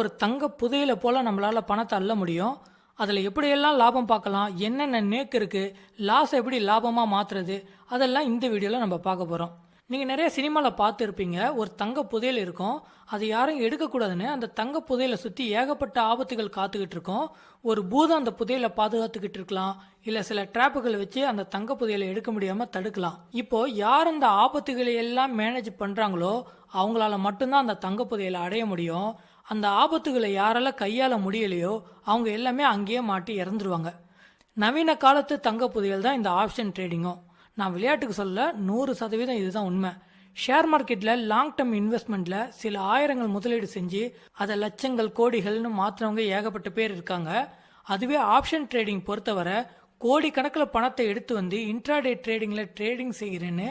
ஒரு தங்க புதையலை போல் நம்மளால் பணத்தை அள்ள முடியும். அதில் எப்படியெல்லாம் லாபம் பார்க்கலாம், என்னென்ன நேக்கு இருக்குது, லாஸ் எப்படி லாபமாக மாற்றுறது, அதெல்லாம் இந்த வீடியோவில் நம்ம பார்க்க போகிறோம். நீங்கள் நிறைய சினிமாவில் பார்த்துருப்பீங்க, ஒரு தங்க புதையல் இருக்கும். அது யாரும் எடுக்கக்கூடாதுன்னு அந்த தங்க புதையலை சுற்றி ஏகப்பட்ட ஆபத்துகள் காத்துக்கிட்டு இருக்கோம். ஒரு பூதம் அந்த புதையலை பாதுகாத்துக்கிட்டு இருக்கலாம், இல்லை சில ட்ராப்புகள் வச்சு அந்த தங்க புதையலை எடுக்க முடியாமல் தடுக்கலாம். இப்போ யார் அந்த ஆபத்துகளை எல்லாம் மேனேஜ் பண்ணுறாங்களோ அவங்களால மட்டும்தான் அந்த தங்க புதையலை அடைய முடியும். அந்த ஆபத்துகளை யாரால கையாள முடியலையோ அவங்க எல்லாமே அங்கேயே மாட்டி இறந்துருவாங்க. நவீன காலத்து தங்க புதையல் தான் இந்த ஆப்ஷன் ட்ரேடிங்கும். நான் விளையாட்டுக்கு சொல்ல 100% இதுதான் உண்மை. ஷேர் மார்க்கெட்டில் லாங் டேர்ம் இன்வெஸ்ட்மெண்ட்டில் சில ஆயிரங்கள் முதலீடு செஞ்சு அதை லட்சங்கள் கோடிகள்னு மாற்றுறவங்க ஏகப்பட்ட பேர் இருக்காங்க. அதுவே ஆப்ஷன் ட்ரேடிங் பொறுத்தவரை கோடிக்கணக்கில் பணத்தை எடுத்து வந்து இன்ட்ராடே ட்ரேடிங்கில் ட்ரேடிங் செய்கிறேன்னு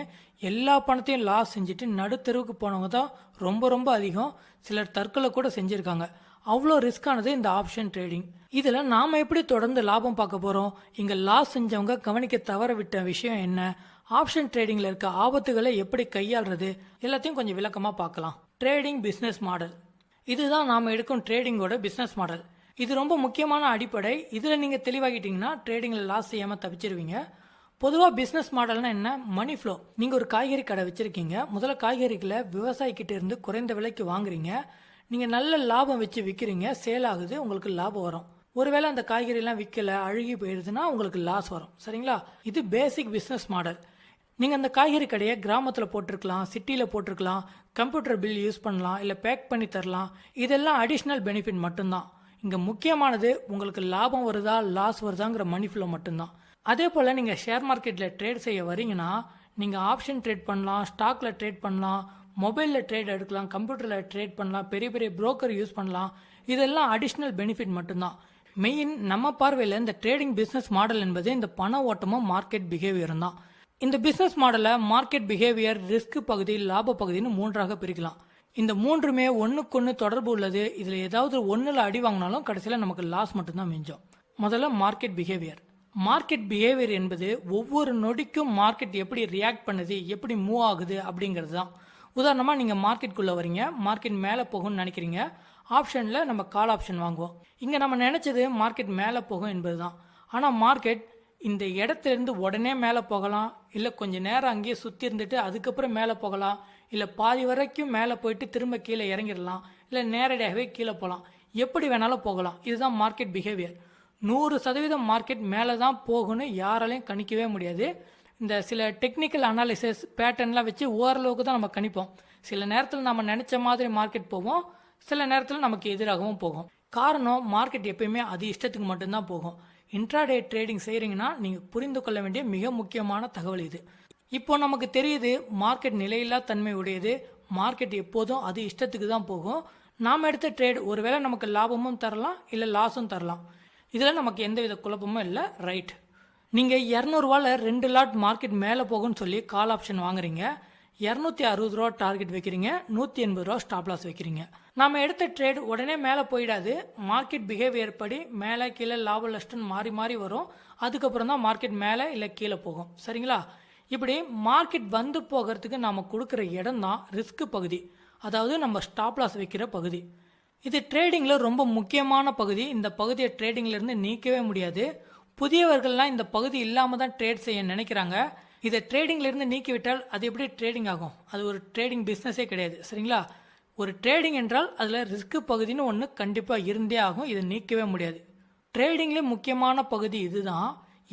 எல்லா பணத்தையும் லாஸ் செஞ்சுட்டு நடுத்தெருவுக்கு போனவங்க தான் ரொம்ப ரொம்ப அதிகம். சிலர் தற்கொலை கூட செஞ்சுருக்காங்க. அவ்வளோ ரிஸ்கானது இந்த ஆப்ஷன் ட்ரேடிங். இதில் நாம் எப்படி தொடர்ந்து லாபம் பார்க்க போகிறோம், இங்கே லாஸ் செஞ்சவங்க கவனிக்க தவற விட்ட விஷயம் என்ன, ஆப்ஷன் ட்ரேடிங்கில் இருக்க ஆபத்துகளை எப்படி கையாளுறது, எல்லாத்தையும் கொஞ்சம் விளக்கமாக பார்க்கலாம். ட்ரேடிங் பிஸ்னஸ் மாடல், இதுதான் நாம் எடுக்கும் ட்ரேடிங்கோட பிஸ்னஸ் மாடல். இது ரொம்ப முக்கியமான அடிப்படை. இதில் நீங்கள் தெளிவாகிட்டீங்கன்னா ட்ரேடிங்கில் லாஸ் செய்யாமல் தப்பிச்சிருவீங்க. பொதுவாக பிஸ்னஸ் மாடல்னா என்ன? Money flow. நீங்கள் ஒரு காய்கறி கடை வச்சுருக்கீங்க. முதல்ல காய்கறிகளை விவசாயிக்கிட்ட இருந்து குறைந்த விலைக்கு வாங்குறீங்க. நீங்கள் நல்ல லாபம் வச்சு விற்கிறீங்க, சேல் ஆகுது, உங்களுக்கு லாபம் வரும். ஒருவேளை அந்த காய்கறிலாம் விற்கலை, அழுகி போயிடுதுன்னா உங்களுக்கு லாஸ் வரும். சரிங்களா? இது பேசிக் பிஸ்னஸ் மாடல். நீங்கள் அந்த காய்கறி கடையை கிராமத்தில் போட்டிருக்கலாம், சிட்டியில் போட்டிருக்கலாம், கம்ப்யூட்டர் பில் யூஸ் பண்ணலாம், இல்லை பேக் பண்ணி தரலாம். இதெல்லாம் அடிஷ்னல் பெனிஃபிட் மட்டும்தான். இங்கே முக்கியமானது உங்களுக்கு லாபம் வருதா லாஸ் வருதாங்கிற மணி ஃப்ளோ மட்டும்தான். அதே போல் நீங்கள் ஷேர் மார்க்கெட்டில் ட்ரேட் செய்ய வரீங்கன்னா நீங்கள் ஆப்ஷன் ட்ரேட் பண்ணலாம், ஸ்டாக்கில் ட்ரேட் பண்ணலாம், மொபைலில் ட்ரேட் எடுக்கலாம், கம்ப்யூட்டரில் ட்ரேட் பண்ணலாம், பெரிய பெரிய புரோக்கர் யூஸ் பண்ணலாம். இதெல்லாம் அடிஷ்னல் பெனிஃபிட் மட்டும்தான். மெயின் நம்ம பார்வையில் இந்த ட்ரேடிங் பிஸ்னஸ் மாடல் என்பது இந்த பண ஓட்டமும் மார்க்கெட் பிஹேவியரும் தான். இந்த பிஸ்னஸ் மாடலை மார்க்கெட் பிஹேவியர், ரிஸ்க் பகுதி, லாப பகுதின்னு மூன்றாக பிரிக்கலாம். இந்த மூன்றுமே ஒன்றுக்கொன்று தொடர்பு உள்ளது. இதில் ஏதாவது ஒன்றில் அடி வாங்கினாலும் கடைசியில் நமக்கு லாஸ் மட்டும்தான் மிஞ்சம். முதல்ல மார்க்கெட் பிஹேவியர். மார்க்கெட் பிஹேவியர் என்பது ஒவ்வொரு நொடிக்கும் மார்க்கெட் எப்படி ரியாக்ட் பண்ணுது, எப்படி மூவ் ஆகுது அப்படிங்கிறது தான். உதாரணமாக நீங்கள் மார்க்கெட்டுக்குள்ளே வரீங்க, மார்க்கெட் மேலே போகும்னு நினைக்கிறீங்க. ஆப்ஷனில் நம்ம கால் ஆப்ஷன் வாங்குவோம். இங்கே நம்ம நினச்சது மார்க்கெட் மேலே போகும் என்பது தான். ஆனால் மார்க்கெட் இந்த இடத்துலேருந்து உடனே மேலே போகலாம், இல்லை கொஞ்சம் நேரம் அங்கேயே சுற்றி இருந்துட்டு அதுக்கப்புறம் மேலே போகலாம், இல்லை பாதி வரைக்கும் மேலே போயிட்டு திரும்ப கீழே இறங்கிடலாம், இல்லை நேரடியாகவே கீழே போகலாம். எப்படி வேணாலும் போகலாம். இதுதான் மார்க்கெட் பிஹேவியர். 100% மார்க்கெட் மேலே தான் போகும்னு யாராலையும் கணிக்கவே முடியாது. இந்த சில டெக்னிக்கல் அனாலிசிஸ் பேட்டர்ன்லாம் வச்சு ஓரளவுக்கு தான் நம்ம கணிப்போம். சில நேரத்தில் நம்ம நினச்ச மாதிரி மார்க்கெட் போகும், சில நேரத்தில் நமக்கு எதிராகவும் போகும். காரணம், மார்க்கெட் எப்பயுமே அது இஷ்டத்துக்கு மட்டும்தான் போகும். இன்ட்ராடே ட்ரேடிங் செய்கிறீங்கன்னா நீங்கள் புரிந்து கொள்ள வேண்டிய மிக முக்கியமான தகவல் இது. இப்போ நமக்கு தெரியுது மார்க்கெட் நிலையில்லா தன்மை உடையது. மார்க்கெட் எப்போதும் அது இஷ்டத்துக்கு தான் போகும். நாம் எடுத்த ட்ரேட் ஒருவேளை நமக்கு லாபமும் தரலாம், இல்லை லாஸும் தரலாம். இதில் நமக்கு எந்தவித குழப்பமும் இல்லை. ரைட். நீங்கள் 200 2 லாட் மார்க்கெட் மேலே போகும்னு சொல்லி கால் ஆப்ஷன் வாங்குறீங்க. 260 ரூபா டார்கெட் வைக்கிறீங்க, 180 ரூபா ஸ்டாப் லாஸ் வைக்கிறீங்க. நாம் எடுத்த ட்ரேட் உடனே மேலே போயிடாது. மார்க்கெட் பிஹேவியர் படி மேலே கீழே லாப நஷ்டம் மாறி மாறி வரும். அதுக்கப்புறம் தான் மார்க்கெட் மேலே இல்லை கீழே போகும். சரிங்களா? இப்படி மார்க்கெட் வந்து போகிறதுக்கு நாம் கொடுக்குற இடம் தான் ரிஸ்க் பகுதி, அதாவது நம்ம ஸ்டாப் லாஸ் வைக்கிற பகுதி. இது ட்ரேடிங்கில் ரொம்ப முக்கியமான பகுதி. இந்த பகுதியை ட்ரேடிங்லேருந்து நீக்கவே முடியாது. புதியவர்கள்லாம் இந்த பகுதி இல்லாமல் தான் ட்ரேட் செய்ய நினைக்கிறாங்க. இதை ட்ரேடிங்லேருந்து நீக்கிவிட்டால் அது எப்படி ட்ரேடிங் ஆகும்? அது ஒரு ட்ரேடிங் பிஸ்னஸே கிடையாது. சரிங்களா? ஒரு ட்ரேடிங் என்றால் அதில் ரிஸ்க் பகுதின்னு ஒன்று கண்டிப்பாக இருந்தே ஆகும். இதை நீக்கவே முடியாது. ட்ரேடிங்லேயே முக்கியமான பகுதி இதுதான்.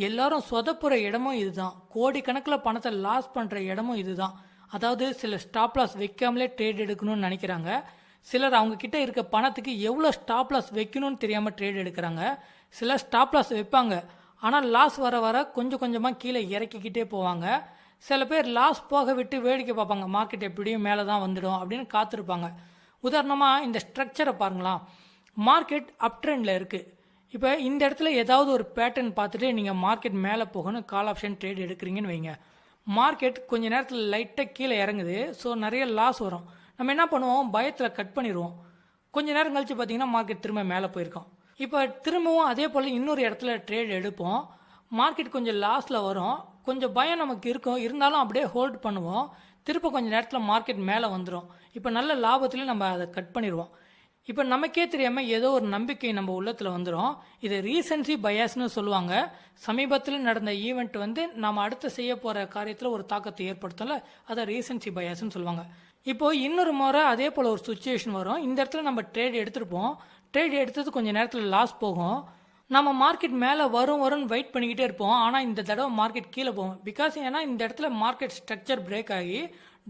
எல்லாரும் சொதப்புற இடமும் இதுதான். கோடிக்கணக்கில் பணத்தை லாஸ் பண்ணுற இடமும் இதுதான். அதாவது சில ஸ்டாப் லாஸ் வைக்காமலே ட்ரேட் எடுக்கணும்னு நினைக்கிறாங்க. சிலர் அவங்க கிட்ட இருக்க பணத்துக்கு எவ்வளோ ஸ்டாப் லாஸ் வைக்கணும்னு தெரியாமல் ட்ரேட் எடுக்கிறாங்க. சிலர் ஸ்டாப் லாஸ் வைப்பாங்க, ஆனால் லாஸ் வர வர கொஞ்சம் கொஞ்சமாக கீழே இறக்கிக்கிட்டே போவாங்க. சில பேர் லாஸ் போக விட்டு வேடிக்கை பார்ப்பாங்க, மார்க்கெட் எப்படியும் மேலே தான் வந்துடும் அப்படின்னு காத்திருப்பாங்க. உதாரணமாக இந்த ஸ்ட்ரக்சரை பாருங்களாம். மார்க்கெட் அப் ட்ரெண்டில் இருக்குது. இப்போ இந்த இடத்துல ஏதாவது ஒரு பேட்டர்ன் பார்த்துட்டு நீங்கள் மார்க்கெட் மேலே போகணும் கால் ஆப்ஷன் ட்ரேட் எடுக்கிறீங்கன்னு வைங்க. மார்க்கெட் கொஞ்ச நேரத்தில் லைட்டாக கீழே இறங்குது, ஸோ நிறைய லாஸ் வரும். நம்ம என்ன பண்ணுவோம், பயத்தில் கட் பண்ணிடுவோம். கொஞ்ச நேரம் கழிச்சு பார்த்தீங்கன்னா மார்க்கெட் திரும்ப மேலே போயிருக்கோம். இப்போ திரும்பவும் அதே போல் இன்னொரு இடத்துல ட்ரேட் எடுப்போம். மார்க்கெட் கொஞ்சம் லாஸில் வரும், கொஞ்சம் பயம் நமக்கு இருக்கும், இருந்தாலும் அப்படியே ஹோல்ட் பண்ணுவோம். திரும்ப கொஞ்சம் நேரத்தில் மார்க்கெட் மேலே வந்துடும். இப்போ நல்ல லாபத்துலேயும் நம்ம அதை கட் பண்ணிடுவோம். இப்போ நமக்கே தெரியாமல் ஏதோ ஒரு நம்பிக்கை நம்ம உள்ளத்தில் வந்துடும். இது ரீசன்சி பயாஸ்னு சொல்லுவாங்க. சமீபத்தில் நடந்த ஈவெண்ட் நாம் அடுத்து செய்ய போகிற காரியத்தில் ஒரு தாக்கத்தை ஏற்படுத்தல, அதை ரீசன்சி பயாஸ்னு சொல்லுவாங்க. இப்போ இன்னொரு முறை அதே போல் ஒரு சுச்சுவேஷன் வரும். இந்த இடத்துல நம்ம ட்ரேட் எடுத்துருப்போம். ட்ரேட் எடுத்தது கொஞ்சம் நேரத்தில் லாஸ் போகும். நம்ம மார்க்கெட் மேலே வரும்னு வெயிட் பண்ணிக்கிட்டே இருப்போம். ஆனால் இந்த தடவை மார்க்கெட் கீழே போகும். ஏன்னா இந்த இடத்துல மார்க்கெட் ஸ்ட்ரக்சர் பிரேக் ஆகி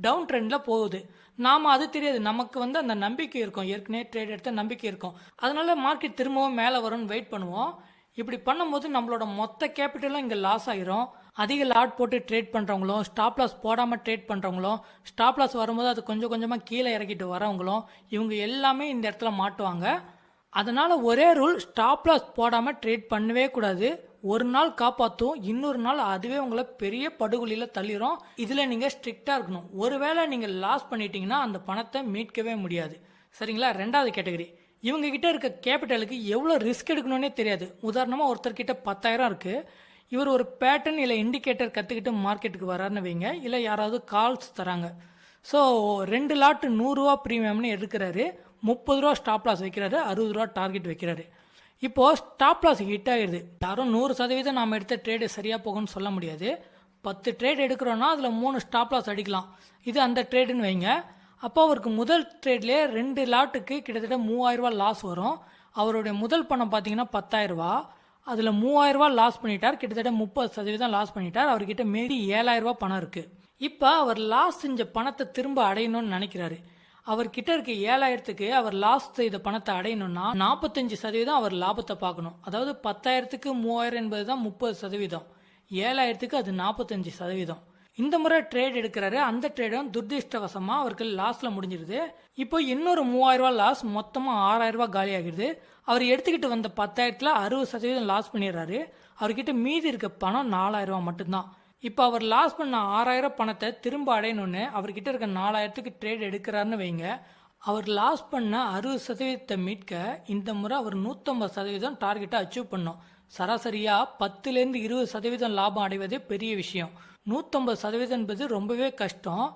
டவுன் ட்ரெண்டில் போகுது. நாம் அது தெரியாது, நமக்கு அந்த நம்பிக்கை இருக்கும், ஏற்கனவே ட்ரேட் எடுத்த நம்பிக்கை இருக்கும். அதனால மார்க்கெட் திரும்பவும் மேலே வரும்னு வெயிட் பண்ணுவோம். இப்படி பண்ணும்போது நம்மளோட மொத்த கேபிட்டலும் இங்கே லாஸ் ஆகிரும். அதிக லாட் போட்டு ட்ரேட் பண்ணுறவங்களும், ஸ்டாப் லாஸ் போடாமல் ட்ரேட் பண்ணுறவங்களும், ஸ்டாப் லாஸ் வரும்போது அது கொஞ்சம் கொஞ்சமாக கீழே இறக்கிட்டு வரவங்களும், இவங்க எல்லாமே இந்த இடத்துல மாட்டுவாங்க. அதனால் ஒரே ரூல், ஸ்டாப் லாஸ் போடாமல் ட்ரேட் பண்ணவே கூடாது. ஒரு நாள் காப்பாற்றும், இன்னொரு நாள் அதுவே உங்களை பெரிய படுகொலியில் தள்ளிடும். இதில் நீங்கள் ஸ்ட்ரிக்டாக இருக்கணும். ஒருவேளை நீங்கள் லாஸ் பண்ணிட்டீங்கன்னா அந்த பணத்தை மீட்கவே முடியாது. சரிங்களா? ரெண்டாவது கேட்டகரி, இவங்க கிட்ட இருக்க கேபிட்டலுக்கு எவ்வளோ ரிஸ்க் எடுக்கணும்னே தெரியாது. உதாரணமாக ஒருத்தர்கிட்ட 10,000 இருக்குது. இவர் ஒரு பேட்டர்ன் இல்லை இண்டிகேட்டர் கற்றுக்கிட்டு மார்க்கெட்டுக்கு வராருன்னு வைங்க, இல்லை யாராவது கால்ஸ் தராங்க. ஸோ 2 லாட் 100 ரூபா ப்ரீமியம்னு எடுக்கிறாரு, 30 ரூபா ஸ்டாப் லாஸ் வைக்கிறாரு, 60 ரூபா டார்கெட் வைக்கிறாரு. இப்போது ஸ்டாப் லாஸ் ஹிட் ஆகிடுது. யாரும் 100% நாம் எடுத்த ட்ரேடு சரியாக போகும்னு சொல்ல முடியாது. 10 ட்ரேட் எடுக்கிறோன்னா அதில் 3 ஸ்டாப் லாஸ் அடிக்கலாம். இது அந்த ட்ரேடுன்னு வைங்க. அப்போ அவருக்கு முதல் ட்ரேட்லேயே 2 லாட்டுக்கு கிட்டத்தட்ட 3000 ரூபா லாஸ் வரும். அவருடைய முதல் பணம் பார்த்தீங்கன்னா 10,000 ரூபா. அதில் 3000 ரூபா லாஸ் பண்ணிட்டார், கிட்டத்தட்ட 30% லாஸ் பண்ணிட்டார். அவர்கிட்ட மீதி 7,000 ரூபா பணம் இருக்குது. இப்போ அவர் லாஸ் செஞ்ச பணத்தை திரும்ப அடையணும்னு நினைக்கிறாரு. அவர்கிட்ட இருக்க 7,000க்கு அவர் லாஸ் செய்த பணத்தை அடையணும்னா 45% அவர் லாபத்தை பார்க்கணும். அதாவது 10,000க்கு 3,000 என்பது தான் 30%, 7,000க்கு அது 45%. இந்த முறை ட்ரேட் எடுக்கிறாரு. அந்த ட்ரேடும் துர்திருஷ்டவசமாக அவருக்கு லாஸில் முடிஞ்சிருது. இப்போ இன்னொரு 3,000 ரூபா லாஸ், மொத்தமாக 6,000 ரூபா காலி ஆகிடுது. அவர் எடுத்துக்கிட்டு வந்த 10,000த்தில் 60% லாஸ் பண்ணிடுறாரு. அவர்கிட்ட மீதி இருக்க பணம் 4,000 ரூபா மட்டும்தான். இப்போ அவர் லாஸ் பண்ண 6,000 பணத்தை திரும்ப அடையணும்னு அவர்கிட்ட இருக்க 4,000க்கு ட்ரேட் எடுக்கிறாருன்னு வைங்க. அவர் லாஸ் பண்ண 60% மீட்க இந்த முறை அவர் 150% டார்கெட்டை அச்சீவ் பண்ணும். சராசரியாக 10லேருந்து 20% லாபம் அடைவதே பெரிய விஷயம். 150% என்பது ரொம்பவே கஷ்டம்.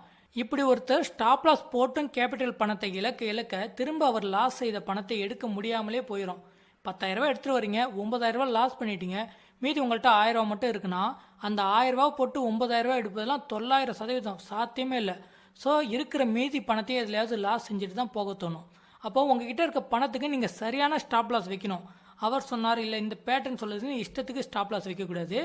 இப்படி ஒருத்தர் ஸ்டாப் லாஸ் போட்டும் கேபிட்டல் பணத்தை இழக்க திரும்ப அவர் லாஸ் செய்த பணத்தை எடுக்க முடியாமலே போயிடும். 10,000 ரூபா எடுத்துகிட்டு வரீங்க, 9,000 ரூபா லாஸ் பண்ணிட்டீங்க, மீதி உங்கள்கிட்ட 1,000 ரூபா மட்டும் இருக்குன்னா அந்த 1,000 ரூபா போட்டு 9,000 ரூபா எடுப்பதெல்லாம் 900% சாத்தியமே இல்லை. ஸோ இருக்கிற மீதி பணத்தையே எதுலையாவது லாஸ் செஞ்சுட்டு தான் போக தோணும். அப்போ உங்ககிட்ட இருக்க பணத்துக்கு நீங்கள் சரியான ஸ்டாப் லாஸ் வைக்கணும். அவர் சொன்னார், இல்லை இந்த பேட்டர்ன் சொல்லுதுன்னு இஷ்டத்துக்கு ஸ்டாப் லாஸ் வைக்கக்கூடாது.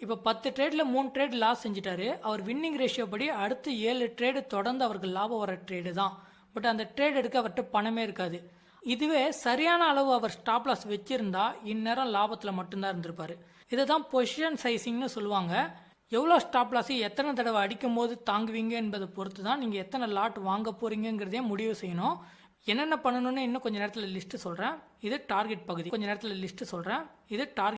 இப்போ 10 ட்ரேடில் 3 ட்ரேட் லாஸ் செஞ்சுட்டாரு. அவர் வின்னிங் ரேஷியோ படி அடுத்து 7 ட்ரேடு தொடர்ந்து அவருக்கு லாபம் வர ட்ரேடு தான். பட் அந்த ட்ரேட் எடுக்க அவர்கிட்ட பணமே இருக்காது. இதுவே சரியான அளவு அவர் ஸ்டாப் லாஸ் வச்சிருந்தா இந்நேரம் லாபத்தில் மட்டும்தான் இருந்திருப்பாரு. இதை தான் பொசிஷன் சைசிங்னு சொல்லுவாங்க. எவ்வளோ ஸ்டாப் லாஸ் எத்தனை தடவை அடிக்கும் போது தாங்குவீங்க என்பதை பொறுத்து தான் நீங்கள் எத்தனை லாட் வாங்க போறீங்கிறதே முடிவு செய்யணும். என்னென்ன பண்ணணும்னு இன்னும் கொஞ்சம் நேரத்தில் லிஸ்ட்டு சொல்கிறேன். இது டார்கெட் பகுதி. கொஞ்சம் நேரத்தில் லிஸ்ட்டு சொல்கிறேன். இது டார்கெட்